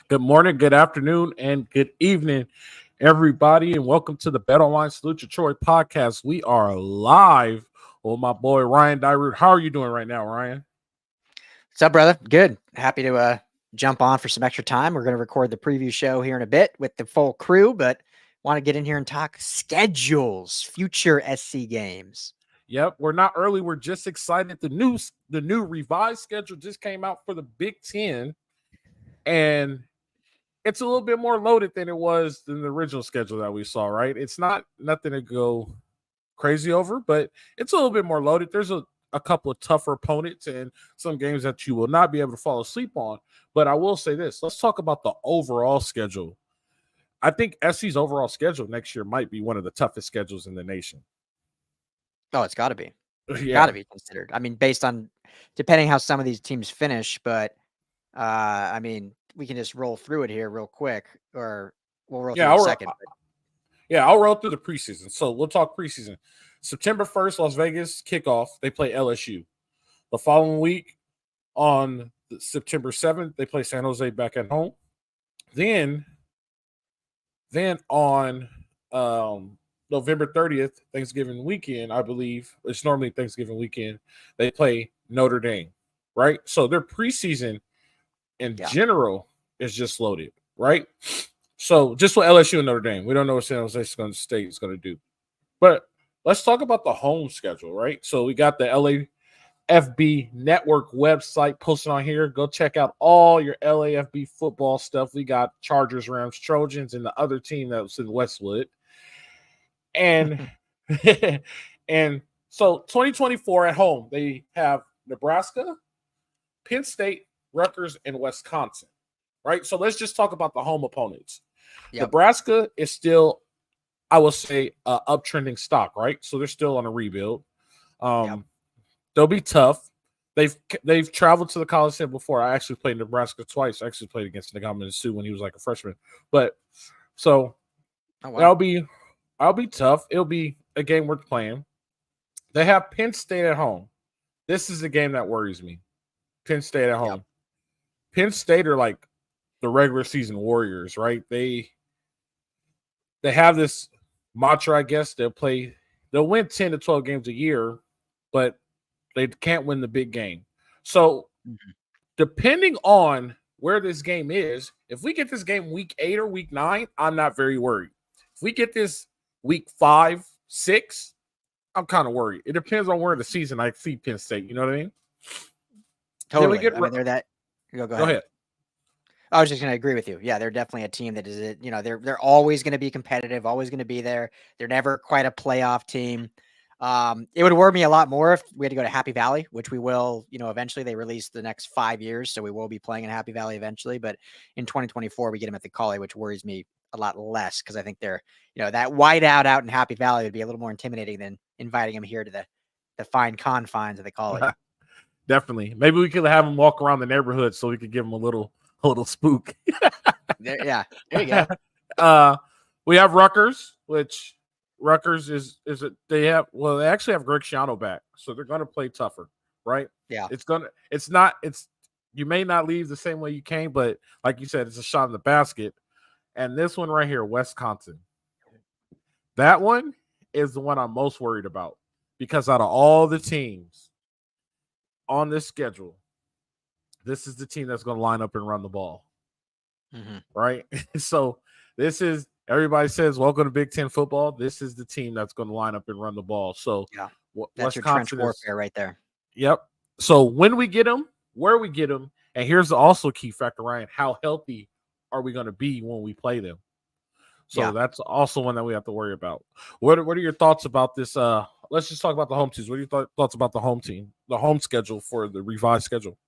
Good morning, good afternoon, and good evening, everybody, and welcome to the Bet Online Salute Your Troy podcast. We are live with my boy Ryan Dyrud. How are you doing right now, Ryan? What's up, brother? Good. Happy to jump on for some extra time. We're going to record the preview show here in a bit with the full crew, but want to get in here and talk schedules, future SC games. Yep, we're not early. We're just excited. The new revised schedule just came out for the Big Ten, and it's a little bit more loaded than it was than the original schedule that we saw. Right? It's not nothing to go crazy over, but it's a little bit more loaded. There's a couple of tougher opponents and some games that you will not be able to fall asleep on. But I will say this: let's talk about the overall schedule. I think SC's overall schedule next year might be one of the toughest schedules in the nation. Oh, it's got to be. Got Yeah. to be considered. I mean, based on depending how some of these teams finish, but I mean, we can just roll through it here real quick, or we'll roll through Yeah, it in a second. I'll roll through the preseason. So we'll talk preseason. September 1st, Las Vegas kickoff. They play LSU. The following week, on September 7th, they play San Jose back at home. Then on November 30th, Thanksgiving weekend, I believe, it's normally Thanksgiving weekend, they play Notre Dame, right? So their preseason in general is just loaded, right? So just with LSU and Notre Dame, we don't know what San Jose State is going to do. But let's talk about the home schedule, right? So we got the LAFB network website posted on here. Go check out all your LAFB football stuff. We got Chargers, Rams, Trojans, and the other team that was in Westwood. And and so 2024 at home, they have Nebraska, Penn State, Rutgers, and Wisconsin, right? So let's just talk about the home opponents. Yep. Nebraska is still, I will say, uptrending stock, right? So they're still on a rebuild. They'll be tough. They've traveled to the Coliseum before. I actually played Nebraska twice. I actually played against Nagama Sue when he was like a freshman. But so that'll be tough. It'll be a game worth playing. They have Penn State at home. This is a game that worries me. Penn State at home. Yep. Penn State are like the regular season warriors, right? They have this mantra, I guess. They'll win 10 to 12 games a year, but they can't win the big game. So depending on where this game is, if we get this game week 8 or week 9, I'm not very worried. If we get this week 5, 6, I'm kind of worried. It depends on where in the season I see Penn State. You know what I mean? Totally. They're that. Go ahead. I was just going to agree with you. Yeah, they're definitely a team that is, they're always going to be competitive, always going to be there. They're never quite a playoff team. It would worry me a lot more if we had to go to Happy Valley, which we will, eventually. They release the next 5 years, so we will be playing in Happy Valley eventually. But in 2024, we get them at the Collie, which worries me a lot less because I think they're, that whiteout out in Happy Valley would be a little more intimidating than inviting them here to the fine confines of the Collie. Definitely. Maybe we could have them walk around the neighborhood so we could give them a little spook. There you go. We have Rutgers, which Rutgers they actually have Greg Schiano back, so they're going to play tougher, right? Yeah. You may not leave the same way you came, but like you said, it's a shot in the basket. And this one right here, Wisconsin, that one is the one I'm most worried about because out of all the teams on this schedule, this is the team that's going to line up and run the ball, right? So this is, everybody says, welcome to Big Ten football. This is the team that's going to line up and run the ball. So yeah, that's Wisconsin, your trench warfare right there. Yep. So when we get them, where we get them, and here's also a key factor, Ryan, how healthy are we going to be when we play them? So that's also one that we have to worry about. What are your thoughts about this? Let's just talk about the home teams. What are your thoughts about the home team, the home schedule for the revised schedule?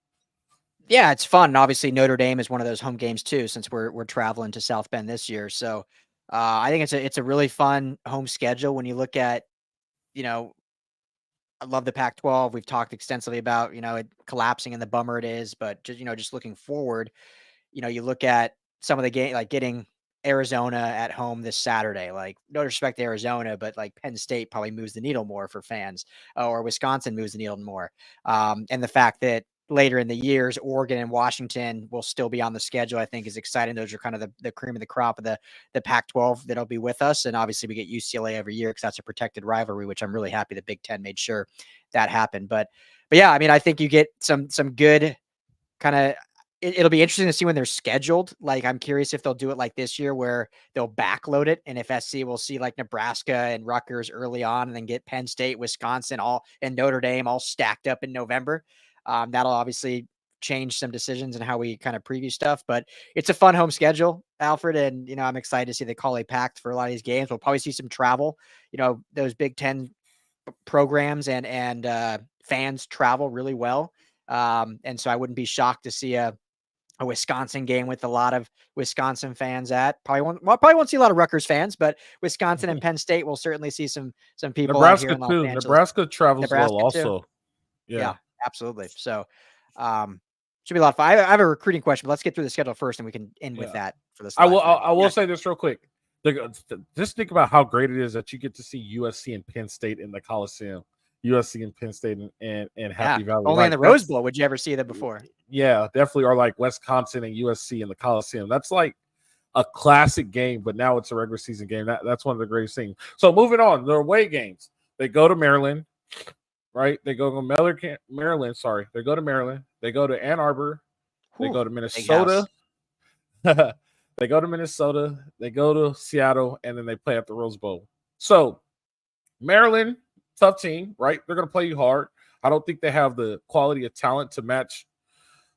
Yeah, it's fun. Obviously, Notre Dame is one of those home games too, since we're traveling to South Bend this year. So I think it's a really fun home schedule. When you look at, I love the Pac-12. We've talked extensively about, it collapsing and the bummer it is, but just looking forward, you look at some of the game, like getting Arizona at home this Saturday. Like, no disrespect to Arizona, but like Penn State probably moves the needle more for fans, or Wisconsin moves the needle more. And the fact that later in the years. Oregon and Washington will still be on the schedule. I think is exciting. Those are kind of the cream of the crop of the Pac-12 that'll be with us. And obviously we get UCLA every year because that's a protected rivalry, which I'm really happy the Big Ten made sure that happened. But yeah, I mean, I think you get some good kind of, it'll be interesting to see when they're scheduled. Like, I'm curious if they'll do it like this year where they'll backload it. And if SC will see like Nebraska and Rutgers early on and then get Penn State, Wisconsin, and Notre Dame all stacked up in November. That'll obviously change some decisions and how we kind of preview stuff, but it's a fun home schedule, Alfred. And, I'm excited to see the Call packed for a lot of these games. We'll probably see some travel, those Big Ten programs and fans travel really well. And so I wouldn't be shocked to see a Wisconsin game with a lot of Wisconsin fans probably won't see a lot of Rutgers fans, but Wisconsin and Penn State will certainly see some people Nebraska out here in Los too. Angeles. Nebraska travels well also. Yeah, absolutely. So, should be a lot of fun. I have a recruiting question, but let's get through the schedule first and we can end with that for this. I will say this real quick. Just think about how great it is that you get to see USC and Penn State in the Coliseum. USC and Penn State and Happy Valley. Only in the Rose Bowl would you ever see that before? Yeah, definitely. Or like Wisconsin and USC in the Coliseum. That's like a classic game, but now it's a regular season game. That's one of the greatest things. So moving on, the away games. They go to Maryland, right? They go to Maryland. Sorry, they go to Maryland. They go to Ann Arbor. They go to Minnesota. They go to Minnesota. They go to Seattle, and then they play at the Rose Bowl. So Maryland, tough team, right? They're going to play you hard. I don't think they have the quality of talent to match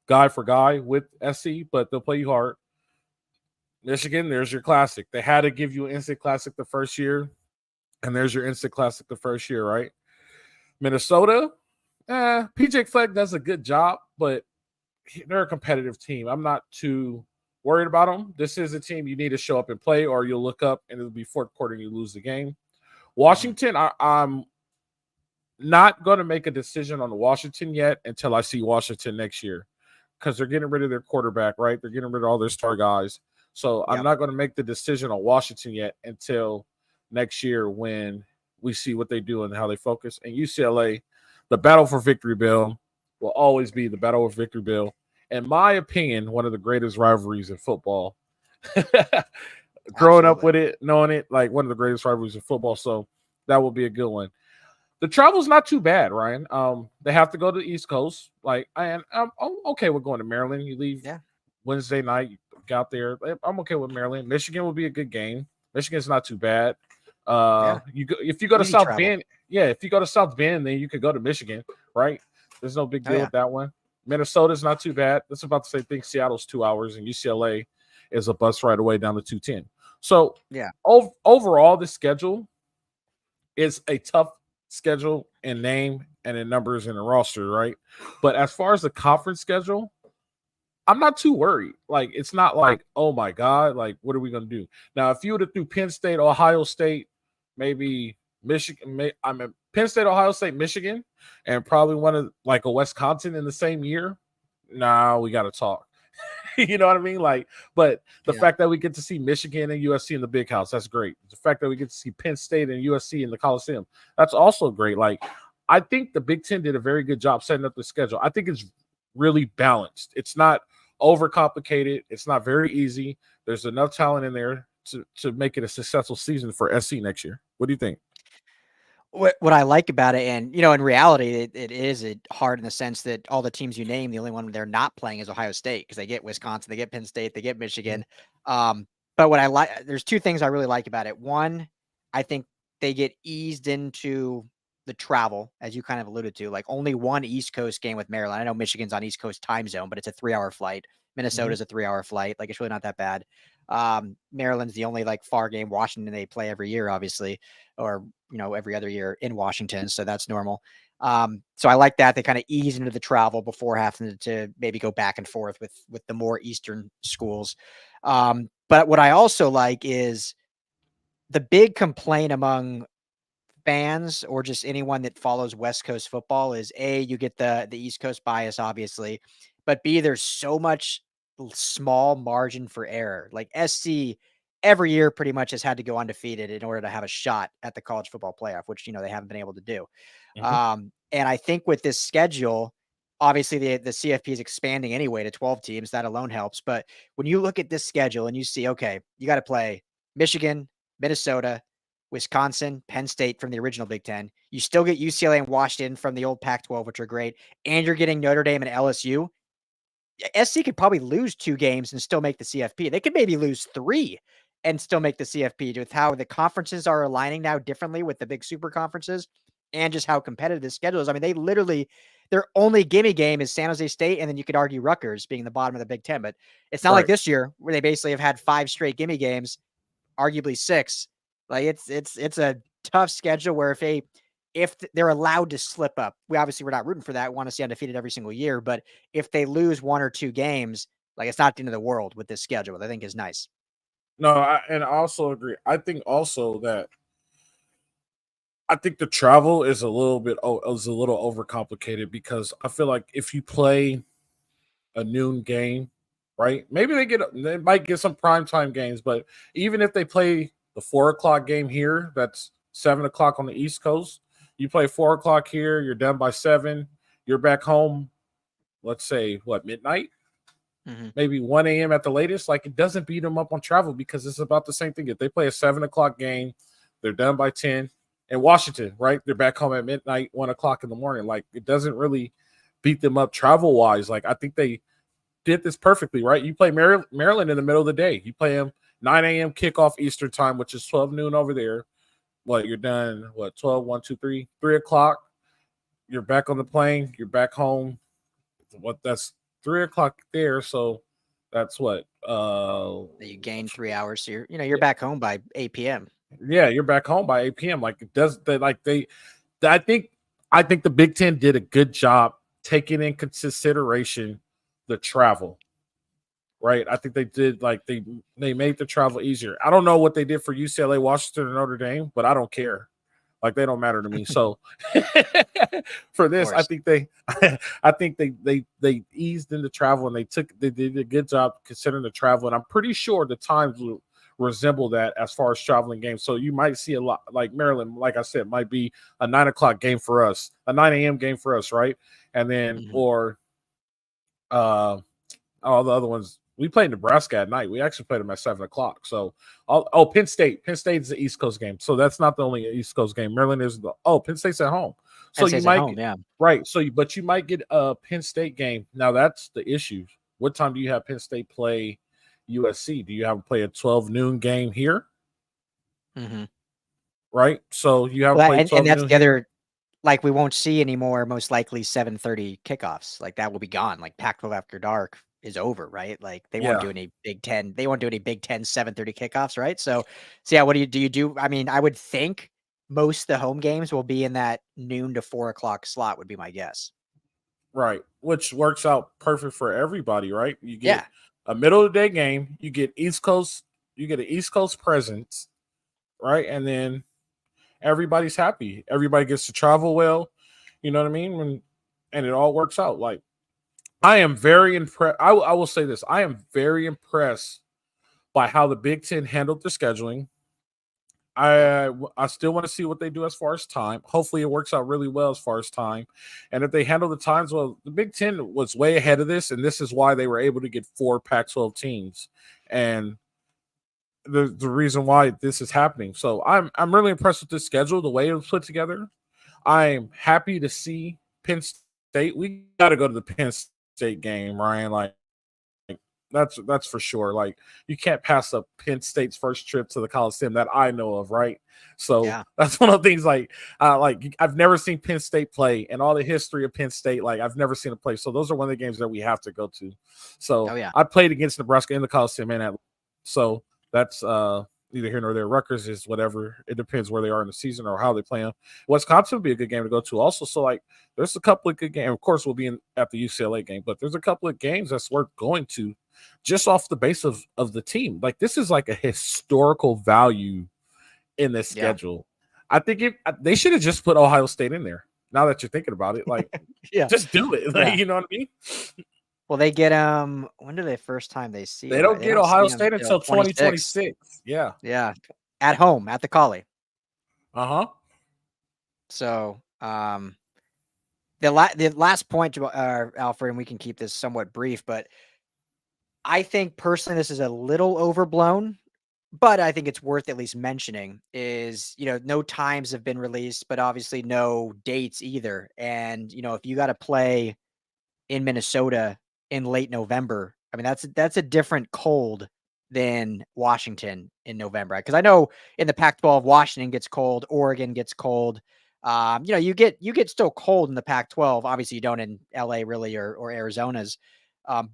guy for guy with SC, but they'll play you hard. Michigan, there's your classic. They had to give you an instant classic the first year, and there's your instant classic the first year, right? Minnesota, PJ Fleck does a good job, but they're a competitive team. I'm not too worried about them. This is a team you need to show up and play, or you'll look up and it'll be fourth quarter and you lose the game. Washington, I'm not going to make a decision on Washington yet until I see Washington next year because they're getting rid of their quarterback, right? They're getting rid of all their star guys. So I'm not going to make the decision on Washington yet until next year when we see what they do and how they focus. And UCLA, the battle for Victory Bell will always be the battle of Victory Bell. In my opinion, one of the greatest rivalries in football. Growing up with it, knowing it, like one of the greatest rivalries in football. So that will be a good one. The travel's not too bad, Ryan. They have to go to the East Coast. I'm okay with going to Maryland. You leave Wednesday night, you get out there. I'm okay with Maryland. Michigan will be a good game. Michigan's not too bad. If you go to South Bend, if you go to South Bend, then you could go to Michigan, right? There's no big deal with that one. Minnesota's not too bad. That's about the same thing. Seattle's 2 hours, and UCLA is a bus ride away down to 210. So overall, the schedule is a tough schedule in name and in numbers and in roster, right? But as far as the conference schedule, I'm not too worried. Like, it's not like, oh my God, like, what are we going to do? Now, if you would have threw Penn State, Ohio State, maybe Michigan, Penn State, Ohio State, Michigan, and probably one of like a Wisconsin in the same year, we got to talk. You know what I mean? Like, but the fact that we get to see Michigan and USC in the big house, that's great. The fact that we get to see Penn State and USC in the Coliseum, that's also great. Like, I think the Big Ten did a very good job setting up the schedule. I think it's really balanced. It's not overcomplicated. It's not very easy. There's enough talent in there to make it a successful season for SC next year. What do you think? What I like about it, and in reality, it is hard in the sense that all the teams you name, the only one they're not playing is Ohio State because they get Wisconsin, they get Penn State, they get Michigan. But what I like, there's two things I really like about it. One, I think they get eased into the travel, as you kind of alluded to, like only one East Coast game with Maryland. I know Michigan's on East Coast time zone, but it's a 3-hour flight. Minnesota's a 3-hour flight. Like, it's really not that bad. Maryland's the only like far game. Washington, they play every year, obviously, or every other year in Washington, so that's normal. So I like that they kind of ease into the travel before having to maybe go back and forth with the more Eastern schools. But what I also like is the big complaint among fans or just anyone that follows West Coast football is A, you get the East Coast bias, obviously, but B, there's so much small margin for error. Like, SC every year pretty much has had to go undefeated in order to have a shot at the college football playoff, which, they haven't been able to do. And I think with this schedule, obviously the CFP is expanding anyway to 12 teams. That alone helps. But when you look at this schedule and you see, okay, you got to play Michigan, Minnesota, Wisconsin, Penn State from the original Big Ten. You still get UCLA and Washington from the old Pac-12, which are great. And you're getting Notre Dame and LSU. SC could probably lose 2 games and still make the CFP. They could maybe lose 3 and still make the CFP with how the conferences are aligning now differently with the big super conferences and just how competitive the schedule is. I mean, they literally, their only gimme game is San Jose State, and then you could argue Rutgers being the bottom of the Big Ten. But it's not like this year where they basically have had 5 straight gimme games, arguably 6. Like it's a tough schedule where if they're allowed to slip up, we're not rooting for that. We want to see undefeated every single year. But if they lose 1 or 2 games, like it's not the end of the world with this schedule, which I think is nice. No, and I also agree. I think also that I think the travel is a little overcomplicated because I feel like if you play a noon game, right? Maybe they might get some primetime games, but even if they play the 4:00 game here, that's 7:00 on the East Coast. You play 4:00 here, you're done by 7. You're back home. Let's say midnight, maybe 1 a.m. at the latest. Like it doesn't beat them up on travel because it's about the same thing. If they play a 7:00 game, they're done by 10. In Washington, right? They're back home at midnight, 1:00 in the morning. Like it doesn't really beat them up travel wise. Like I think they did this perfectly, right? You play Maryland in the middle of the day. You play them 9 a.m. kickoff Eastern time, which is 12 noon over there. You're done, 12, 1, 2, 3, 3 o'clock. You're back on the plane. You're back home. That's 3 o'clock there. So that's what? You gain 3 hours. So you're back home by 8 p.m. Yeah, you're back home by 8 p.m. Like it does that. I think the Big Ten did a good job taking in consideration the travel. Right. I think they did they made the travel easier. I don't know what they did for UCLA, Washington, or Notre Dame, but I don't care. Like they don't matter to me. So for this, I think they eased into travel and they did a good job considering the travel. And I'm pretty sure the times will resemble that as far as traveling games. So you might see a lot like Maryland, like I said, might be a 9 o'clock game for us, a 9 a.m. game for us, right? And then or all the other ones. We played Nebraska at night. We actually played them at 7 o'clock. So, Penn State. Penn State is the East Coast game. So that's not the only East Coast game. Maryland is Penn State's at home. So you might right. So, but you might get a Penn State game. Now that's the issue. What time do you have Penn State play USC? Do you have to play a 12 noon game here? Right. So you have to play 12 and that's noon the other. Like we won't see anymore. Most likely 7:30 kickoffs. Like that will be gone. Like Pac-12 after dark is over, right? Like they won't do any Big Ten. They won't do any Big Ten 7:30 kickoffs, right? So yeah, what do you do? I mean, I would think most of the home games will be in that noon to 4 o'clock slot. Would be my guess. Right, which works out perfect for everybody, right? You get a middle of the day game. You get East Coast. You get an East Coast presence, right? And then everybody's happy. Everybody gets to travel well. You know what I mean? And it all works out. Like I am very impressed. I will say this. I am very impressed by how the Big Ten handled the scheduling. I still want to see what they do as far as time. Hopefully it works out really well as far as time. And if they handle the times well, the Big Ten was way ahead of this, and this is why they were able to get 4 Pac-12 teams. And the reason why this is happening. So I'm really impressed with this schedule, the way it was put together. I'm happy to see Penn State. We got to go to the Penn State game, Ryan. Like that's for sure. Like you can't pass up Penn State's first trip to the Coliseum that I know of, right? So that's one of the things. Like I've never seen Penn State play, and all the history of Penn State. Like I've never seen it play. So those are one of the games that we have to go to. So I played against Nebraska in the Coliseum, and so that's neither here nor there. Rutgers is whatever. It depends where they are in the season or how they play them. Wisconsin would be a good game to go to also. So, like, there's a couple of good games. Of course, we'll be at the UCLA game, but there's a couple of games that's worth going to just off the base of the team. Like, this is like a historical value in this schedule. I think they should have just put Ohio State in there. Now that you're thinking about it, like, just do it. Like, you know what I mean? Well, they get when do they first time they see? They don't get Ohio State until 2026. Yeah. Yeah. At home, at the Collie. Uh-huh. So The last point, Alfred, and we can keep this somewhat brief, but I think personally this is a little overblown, but I think it's worth at least mentioning is, no times have been released, but obviously no dates either. And, if you got to play in Minnesota in late November, I mean, that's a different cold than Washington in November. Because I know in the Pac-12, Washington gets cold, Oregon gets cold. You get still cold in the Pac-12. Obviously, you don't in LA really or Arizona's,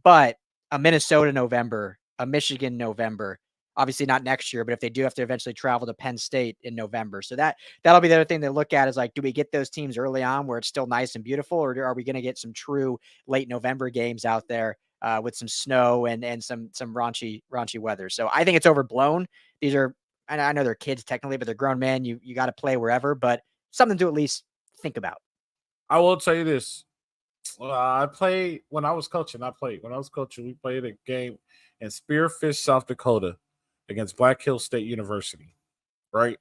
but a Minnesota November, a Michigan November. Obviously not next year, but if they do have to eventually travel to Penn State in November. So that'll be the other thing they look at is like, do we get those teams early on where it's still nice and beautiful, or are we going to get some true late November games out there with some snow and some raunchy weather? So I think it's overblown. These are, I know they're kids technically, but they're grown men. You got to play wherever, but something to at least think about. I will tell you this. I played when I was coaching. We played a game in Spearfish, South Dakota against Black Hills State University, right?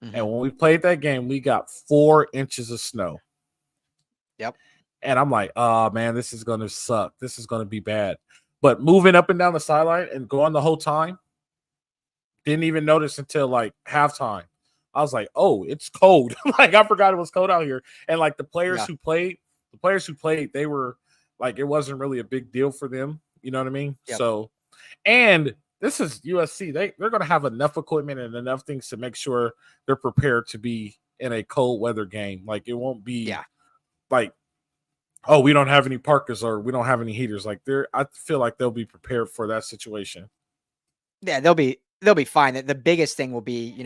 Mm-hmm. And when we played that game, we got 4 inches of snow. Yep. And I'm like, oh, man, this is going to suck. This is going to be bad. But moving up and down the sideline and going the whole time, didn't even notice until like halftime. I was like, oh, it's cold. Like, I forgot it was cold out here. And like the players who played, they were like, it wasn't really a big deal for them. You know what I mean? Yep. So, and this is USC. They're going to have enough equipment and enough things to make sure they're prepared to be in a cold weather game. Like, it won't be like, oh, we don't have any parkas or we don't have any heaters. Like, I feel like they'll be prepared for that situation. Yeah, they'll be fine. The biggest thing will be,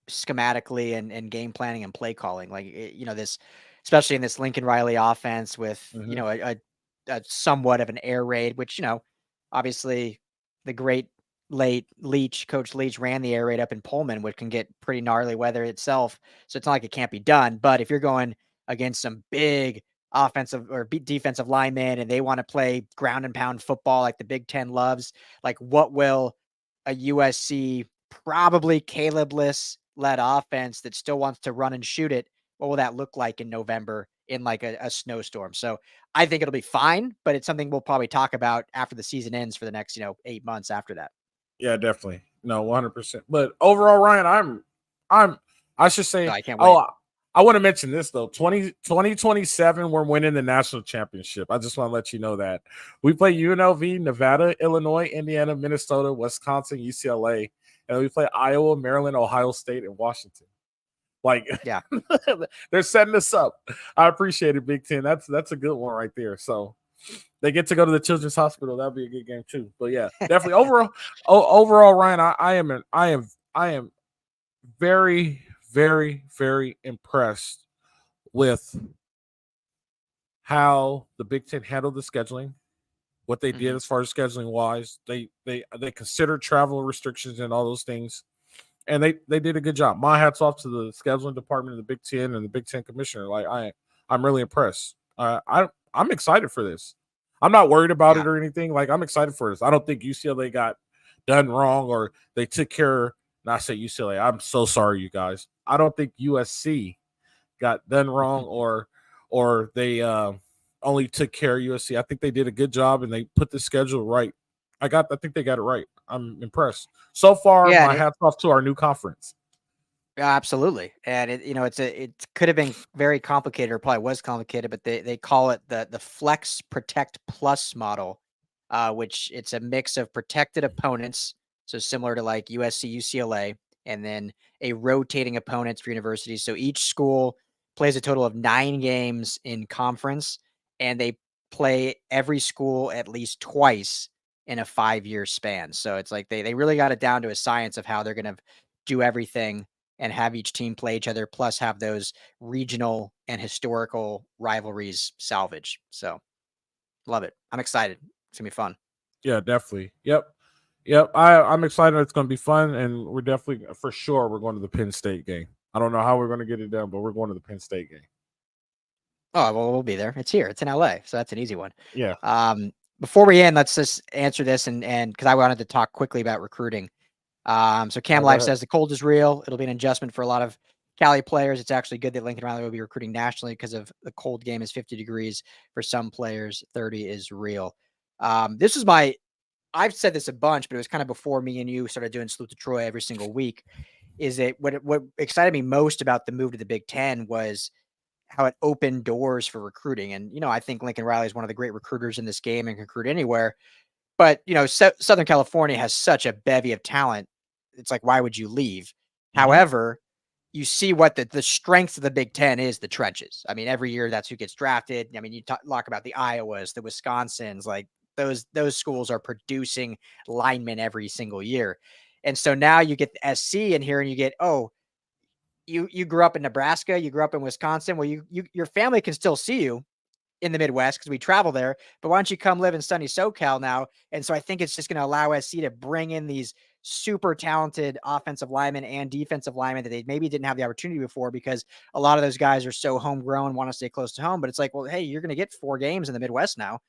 schematically and game planning and play calling. Like, this, especially in this Lincoln Riley offense with, a somewhat of an air raid, which, obviously the great Coach Leach ran the air raid up in Pullman, which can get pretty gnarly weather itself. So it's not like it can't be done. But if you're going against some big offensive or defensive linemen and they want to play ground and pound football like the Big Ten loves, like what will a USC probably Caleb-less led offense that still wants to run and shoot it, what will that look like in November in like a snowstorm? So I think it'll be fine, but it's something we'll probably talk about after the season ends for the next, 8 months after that. Yeah, definitely. No, 100%. But overall, Ryan, I should say, I can't wait. I want to mention this though. 2027, we're winning the national championship. I just want to let you know that. We play UNLV, Nevada, Illinois, Indiana, Minnesota, Wisconsin, UCLA, and we play Iowa, Maryland, Ohio State, and Washington. Like, yeah, they're setting us up. I appreciate it, Big Ten. That's a good one right there. So they get to go to the Children's Hospital. That'll be a good game too. But yeah, definitely overall, Ryan, I am very, very, very impressed with how the Big Ten handled the scheduling, what they did as far as scheduling wise. They considered travel restrictions and all those things, and they did a good job. My hats off to the scheduling department of the Big Ten and the Big Ten commissioner. Like, I'm really impressed. I'm excited for this. I'm not worried about it or anything. Like, I'm excited for this. I don't think UCLA got done wrong or they took care. Not say UCLA. I'm so sorry, you guys. I don't think USC got done wrong or they only took care of USC. I think they did a good job and they put the schedule right. I think they got it right. I'm impressed. So far, my hats off to our new conference. Yeah, absolutely. And it could have been very complicated or probably was complicated, but they call it the Flex Protect Plus model, which it's a mix of protected opponents. So similar to like USC, UCLA, and then a rotating opponents for universities. So each school plays a total of 9 games in conference, and they play every school at least twice in a 5-year span. So it's like they really got it down to a science of how they're going to do everything and have each team play each other, plus have those regional and historical rivalries salvage. So love it. I'm excited. It's gonna be fun. Yeah, definitely. Yep. I'm excited. It's going to be fun, and we're definitely, for sure, we're going to the Penn State game. I don't know how we're going to get it done, but we're going to the Penn State game. Oh, well, we'll be there. It's here. It's in LA, so that's an easy one. Yeah. Before we end, let's just answer this, and because I wanted to talk quickly about recruiting. So Cam Life says the cold is real. It'll be an adjustment for a lot of Cali players, it's actually good that Lincoln Riley will be recruiting nationally because of the cold game is 50 degrees for some players. 30 is real. This is I've said this a bunch, but it was kind of before me and you started doing Salute to Troy every single week. Is that what excited me most about the move to the Big Ten was how it opened doors for recruiting. And, I think Lincoln Riley is one of the great recruiters in this game and can recruit anywhere. But, Southern California has such a bevy of talent. It's like, why would you leave? Mm-hmm. However, you see what the strength of the Big Ten is, the trenches. I mean, every year that's who gets drafted. I mean, you talk about the Iowas, the Wisconsins, like those schools are producing linemen every single year. And so now you get the SC in here and you get, you grew up in Nebraska, you grew up in Wisconsin. Well, your family can still see you in the Midwest because we travel there, but why don't you come live in sunny SoCal now? And so I think it's just going to allow SC to bring in these super talented offensive linemen and defensive linemen that they maybe didn't have the opportunity before because a lot of those guys are so homegrown, want to stay close to home. But it's like, well, hey, you're going to get 4 games in the Midwest now.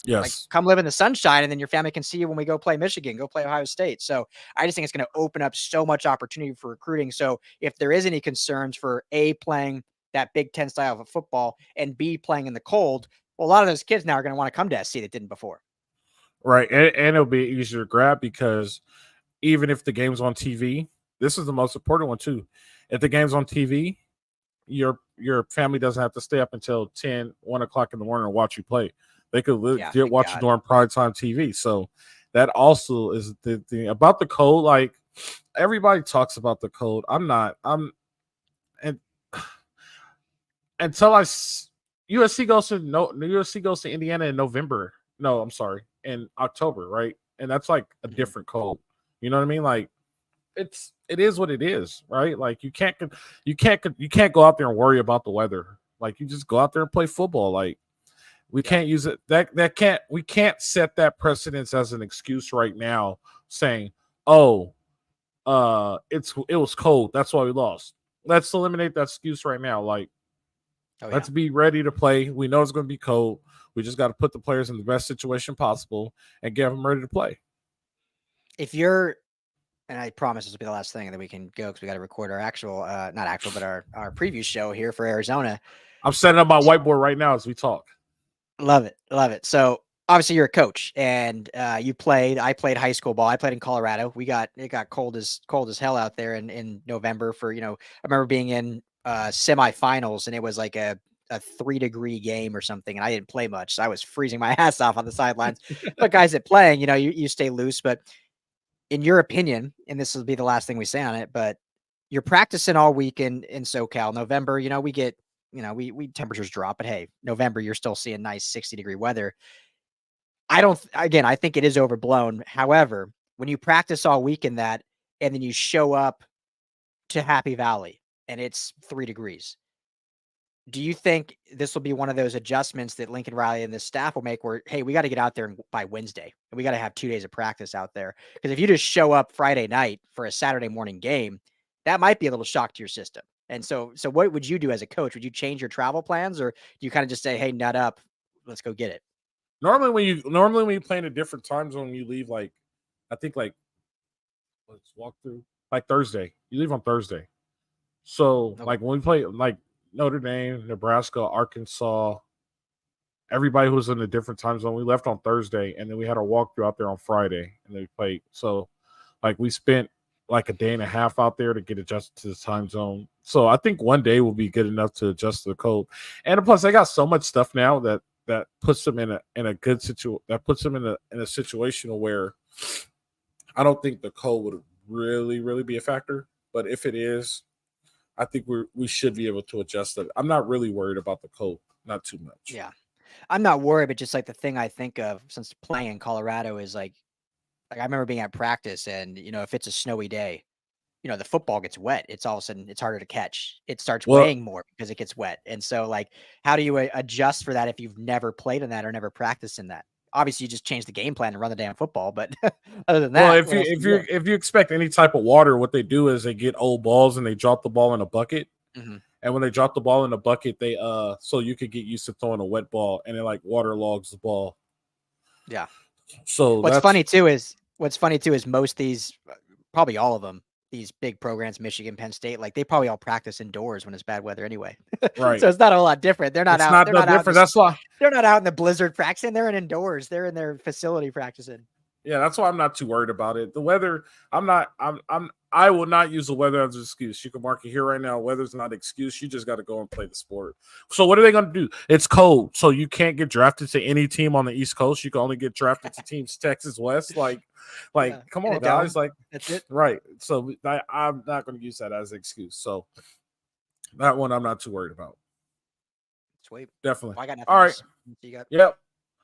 Yes. Like, come live in the sunshine, and then your family can see you when we go play Michigan, go play Ohio State. So I just think it's going to open up so much opportunity for recruiting. So if there is any concerns for A, playing that Big Ten style of football, and B, playing in the cold, well, a lot of those kids now are going to want to come to SC that didn't before. Right. And it'll be easier to grab because even if the game's on TV, this is the most important one too. If the game's on TV, your family doesn't have to stay up until 10, 1 o'clock in the morning and watch you play. They could legit watch you during primetime TV. So that also is the thing about the code. Like, everybody talks about the code. And until USC goes to Indiana in November. No, I'm sorry, in October, right? And that's like a different code. You know what I mean? Like, it is what it is, right? Like, you can't go out there and worry about the weather. Like, you just go out there and play football. Like, we can't use it. We can't set that precedence as an excuse right now, saying, "Oh, it was cold, that's why we lost." Let's eliminate that excuse right now. Like, let's be ready to play. We know it's going to be cold. We just got to put the players in the best situation possible and get them ready to play. If you're, and I promise this will be the last thing, and then we can go because we got to record our actual, not actual, but our preview show here for Arizona. I'm setting up my whiteboard right now as we talk. Love it. So obviously you're a coach, and I played high school ball. I played in Colorado. It got cold as hell out there in November for, I remember being in semifinals, and it was like a 3-degree game or something, and I didn't play much. So I was freezing my ass off on the sidelines. But guys that playing, you stay loose. But in your opinion, and this will be the last thing we say on it, but you're practicing all week in SoCal. November, we get, we temperatures drop, but hey, November, you're still seeing nice 60-degree weather. I think it is overblown. However, when you practice all week in that, and then you show up to Happy Valley and it's 3 degrees, do you think this will be one of those adjustments that Lincoln Riley and the staff will make where, hey, we got to get out there by Wednesday and we got to have 2 days of practice out there? Because if you just show up Friday night for a Saturday morning game, that might be a little shock to your system. And so what would you do as a coach? Would you change your travel plans, or do you kind of just say, hey, nut up, let's go get it? Normally when you play in a different time zone, you leave let's walk through like Thursday. You leave on Thursday. So okay. Like when we play like Notre Dame, Nebraska, Arkansas, everybody who was in a different time zone, we left on Thursday, and then we had our walkthrough out there on Friday, and then we played. So like we spent like a day and a half out there to get adjusted to the time zone. So I think one day will be good enough to adjust to the code. And plus, they got so much stuff now that puts them in a good situation. That puts them in a situation where I don't think the code would really, really be a factor. But if it is, I think we should be able to adjust it. I'm not really worried about the code, not too much. Yeah, I'm not worried, but just like the thing I think of since playing in Colorado is like I remember being at practice, and if it's a snowy day, the football gets wet. It's all of a sudden it's harder to catch. It starts weighing more because it gets wet. And so like, how do you adjust for that if you've never played in that or never practiced in that? Obviously, you just change the game plan and run the damn football. But other than that, if you expect any type of water, what they do is they get old balls and they drop the ball in a bucket. Mm-hmm. And when they drop the ball in a bucket, they so you could get used to throwing a wet ball, and it like waterlogs the ball. Yeah. So what's funny too is most of these, probably all of them, these big programs, Michigan, Penn State, like they probably all practice indoors when it's bad weather anyway. Right. So it's not a whole lot different. They're not out. They're not out. That's why they're not out in the blizzard practicing. They're indoors. They're in their facility practicing. Yeah, that's why I'm not too worried about it. The weather, I will not use the weather as an excuse. You can mark it here right now. Weather's not an excuse. You just got to go and play the sport. So what are they going to do? It's cold, so you can't get drafted to any team on the East Coast. You can only get drafted to teams Texas West. Like, come on, guys. Like, that's it. Right. So I'm not going to use that as an excuse. So that one I'm not too worried about. Sweet. Definitely. Well, I got nothing all right. else. Yep.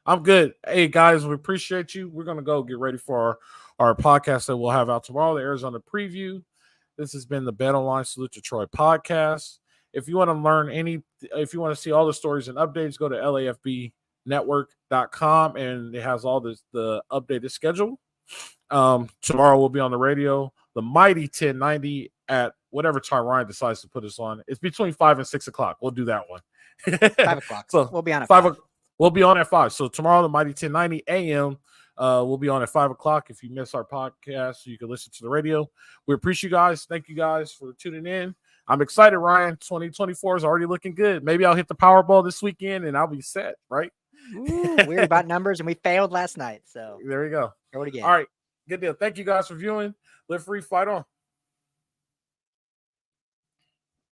I'm good. Hey, guys, we appreciate you. We're going to go get ready for our podcast that we'll have out tomorrow, the Arizona preview. This has been the Bet Online Salute to Troy podcast. If you want to learn if you want to see all the stories and updates, go to LAFBnetwork.com, and it has all the updated schedule. Tomorrow we'll be on the radio, the mighty 1090 at whatever time Ryan decides to put us on. It's between 5 and 6 o'clock. We'll do that one. 5 o'clock. So we'll be on at 5. We'll be on at 5. So tomorrow, the mighty 1090 a.m. We'll be on at 5 o'clock. If you miss our podcast, you can listen to the radio. We appreciate you guys. Thank you guys for tuning in. I'm excited, Ryan. 2024 is already looking good. Maybe I'll hit the Powerball this weekend and I'll be set, right? Ooh, weird about numbers, and we failed last night. So there you go. Throw it again. All right. Good deal. Thank you guys for viewing. Live free, fight on.